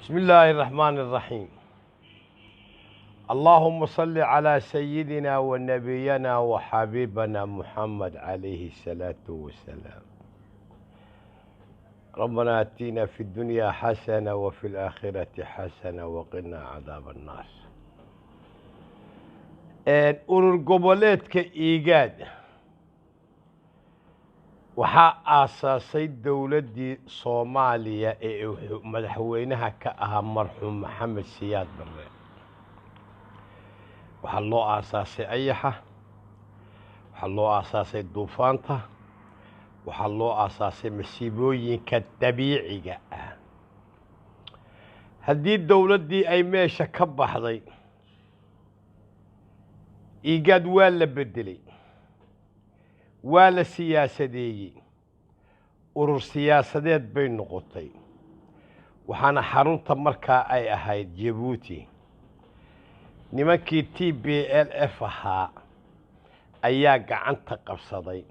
بسم الله الرحمن الرحيم. اللهم صل على سيدنا ونبينا وحبيبنا محمد عليه الصلاة والسلام. ربنا آتنا في الدنيا حسنة وفي الآخرة حسنة وقنا عذاب النار. urur goboleedka IGAD waxaa aasaasay dowladdii Soomaaliya ee madaxweynaha ka ahaa marxuum Maxamed Siyaad Barre. waxaa loo aasaasay ayaxa, waxaa loo aasaasay duufaanta, waxaa loo aasaasay masiibooyinka dabiiciga ah. haddii dowladdii ay meesha ka baxday, IGAD waa la bedelay, waa la siyaasadeeyey, urur siyaasadeed bay noqotay. waxaana xarunta markaa ay ahayd Djibouti. nimankii TPLF ahaa ayaa gacanta qabsaday,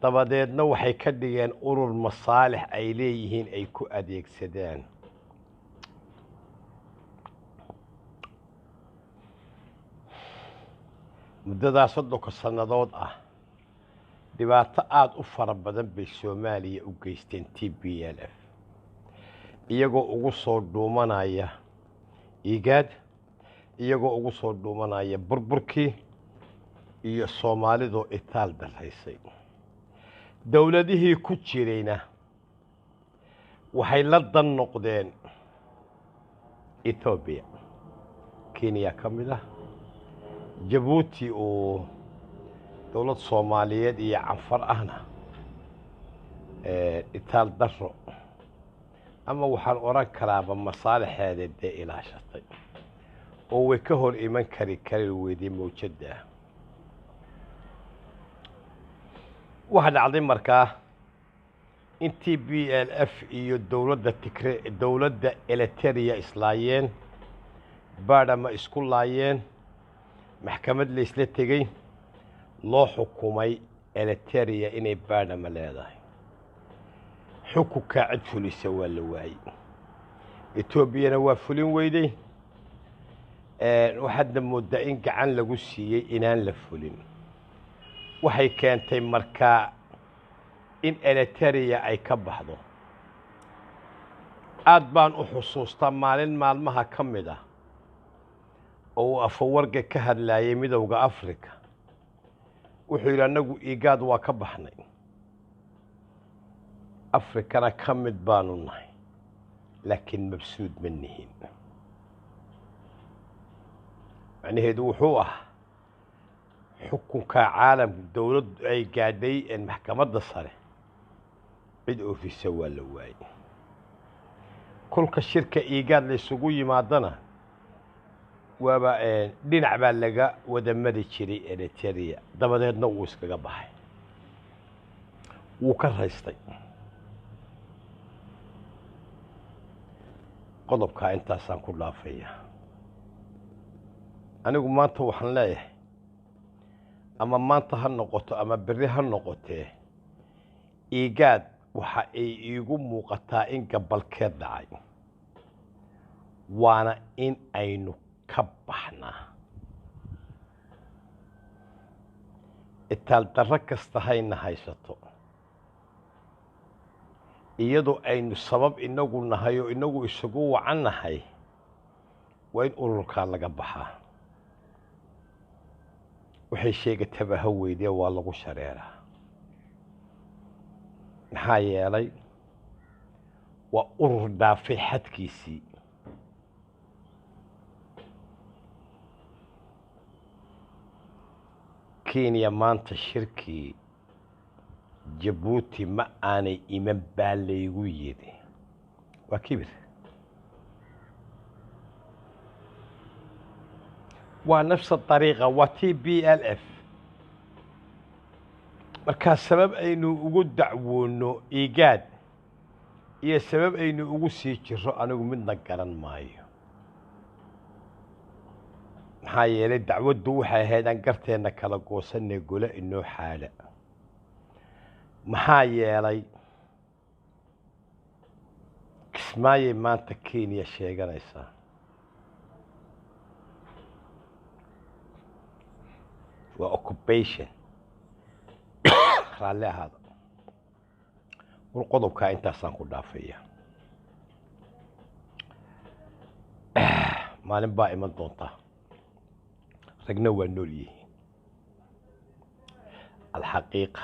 dabadeedna waxay ka dhigeen urur masaalix ay leeyihiin ay ku adeegsadaan. muddadaas 30 sannadood ah dhibaato aad u fara badan bay Soomaaliya u geysteen TPLF, iyagoo ugu soo dhuumanaya IGAD, iyagoo ugu soo dhuumanaya burburkii iyo Soomaalidoo itaal daraysay. dowladihii ku jirayna waxay la dan noqdeen Ethiopia, Kenya ka mid ah, Djibouti oo dowlad Soomaaliyeed iyo Canfar ahna itaal daro ama waxaan oran karaaba masaalixeeda dee ilaashatay oo way ka hor iman kari weydii mawjada. waxa dhacday markaa in TPLF iyo dowladda Eritrea islaayeen, baadhama isku laayeen, maxkamad la isla tegay, loo xukumay Eritrea inay baadhama leedahay. xukunka cid fulisa waa la waayey, Etoobiyana waa fulin weyday. waxaadna moodaa in gacan lagu siiyey inaan la fulin. waxay keentay markaa in Eritrea ay ka baxdo. aad baan u xusuustaa maalin maalmaha ka mid ah oo afawarga ka hadlayay midowga Afrika. wuxuu yidhi annagu IGAD waa ka baxnay, Afrikana ka mid baanu nahay, laakiin mabsuud ma nihin. macnaheedu wuxuu ah xukunka caalamku dowladdu ay gaadhay maxkamadda sare cid oofisa waa la waayey. kolka shirka IGAD la isugu yimaadana waaba dhinac baa laga wada mari jiray Eritrea, dabadeedna wuu iskaga baxay, wuu ka raystay. qodobkaa intaasaan ku dhaafaya. anigu maanta waxaan leeyahay, ama maanta ha noqoto ama berri ha noqotee, IGAD waxa ay iigu muuqataa in gabalkeed dhacay, waana in aynu ka baxnaa. itaal darro kasta hayna haysato, iyadoo aynu sabab inagu nahay oo inagu isugu wacan nahay, waa in ururkaa laga baxaa. waxay sheegataba ha weydee waa lagu shareeraa. maxaa yeelay waa urur dhaafay xadkiisii. Kenya maanta shirkii Djibouti ma aanay iman baa laygu yidhi. waa kibir. waa nafsa dariiqa, waa TPLF. markaa sabab aynu ugu dacwoono IGAD iyo sabab aynu ugu sii jiro anigu midna garan maayo. maxaa yeelay dacwaddu waxay ahayd aan garteenna kala goosanay gole inoo xaala. maxaa yeelay kismaayay maanta kenya sheeganaysaa waa occupation raalli ahaada war qodobkaa intaasaan ku dhaafaya maalin baa iman doonta ragna waa nool yihiin alxaqiiqa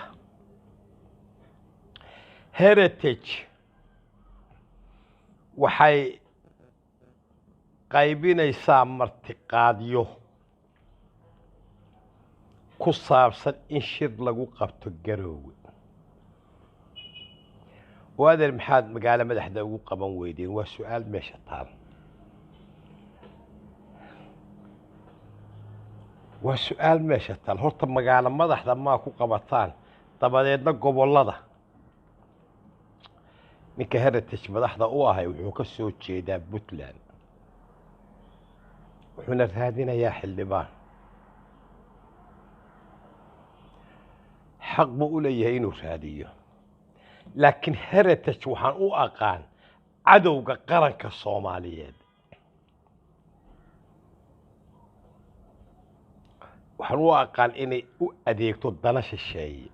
heritage waxay qaybinaysaa martiqaadyo ku saabsan in shir lagu qabto Garoowe waadeer maxaad magaalo madaxda ugu qaban weydeen waa su'aal meesha taal waa su'aal meesha taal horta magaalo madaxda ma ku qabataan dabadeedna gobolada ninka heritage madaxda u ahay wuxuu ka soo jeedaa Puntland wuxuuna raadinayaa xildhibaan xaq buu u leeyahay inuu raadiyo laakiin heritage waxaan u aqaan cadowga qaranka Soomaaliyeed waxaan u aqaan inay u adeegto dana shisheeye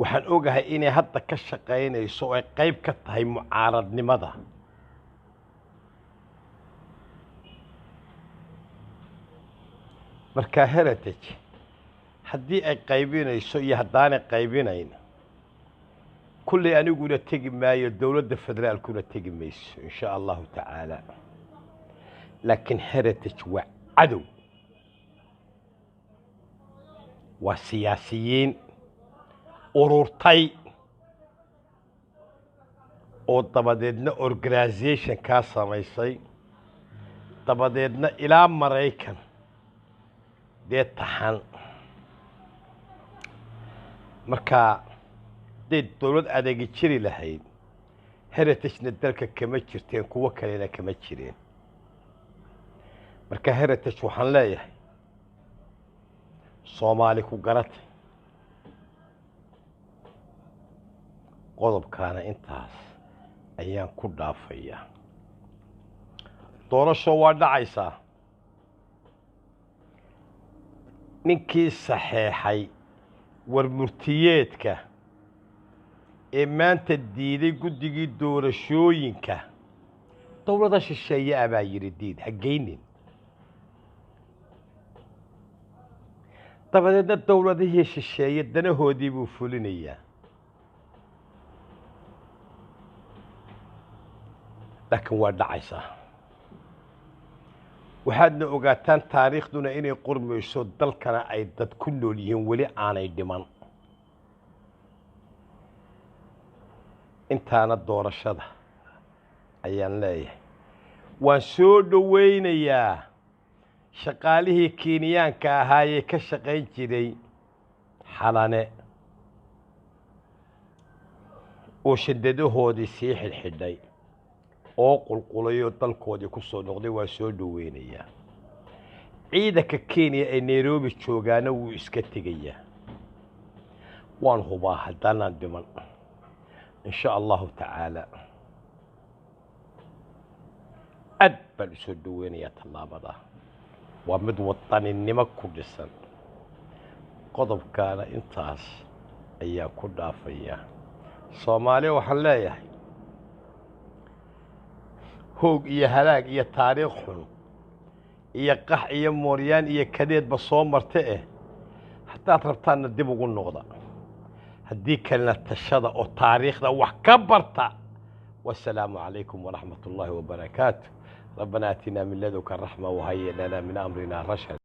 waxaan ogahay inay hadda ka shaqaynayso oo ay qayb ka tahay mucaaradnimada marka heritage haddii ay qaybinayso iyo haddaanay qaybinayn kulli aniguna tegi maayo dowladda federaalkuna tegi mayso insha allahu tacaala laakiin heritage waa cadow waa siyaasiyiin ururtay oo dabadeedna organization kaa samaysay dabadeedna ilaa Maraykan dee taxan marka dad dowlad adeegi jiri lahayd heritage dalka kama jirteen kuwa kalena kama jireen marka heritage waxaan leeyahay Soomaali ku garatay qodobkaana intaas ayaan ku dhaafaya doorasho waa dhacaysaa ninkii saxeexay warmurtiyeedka ee maanta diiday guddigii doorashooyinka dowladda shisheeye abaa yiri diid ha geynin dabadeedna dowladihii shisheeye danahoodii buu fulinayaa laakiin waa dhacaysaa waxaadna ogaataan taariikhduna inay qormayso dalkana ay dad ku nool yihiin weli aanay dhiman intaana doorashada ayaan leeyahay waan soo dhaweynayaa shaqaalihii Kenyaanka ahaayee ka shaqayn jiray xalane oo shidadahoodii sii xidhxidhay oo qulqulayo dalkoodii ku soo noqday waa soo dhaweynayaa ciidanka Kenya ee Nairobi joogaana wuu iska tegayaa waan hubaa haddaan dhiman insha allahu tacaala aad baan soo dhaweynayaa tallaabada waa mid wadaninimo ku dhisan qodobkaana intaas ayaa ku dhaafaya Soomaali waxaan leeyahay hoog iyo halaag iyo taariikh xun iyo qax iyo mooryaan iyo kadeedba soo martay haddaad rabtaanna dib ugu noqda haddii kalena tashada oo taariikhda wax ka barta والسلام عليكم ورحمة الله وبركاته ربنا آتنا من لدنك الرحمة وهيئ لنا من أمرنا رشدا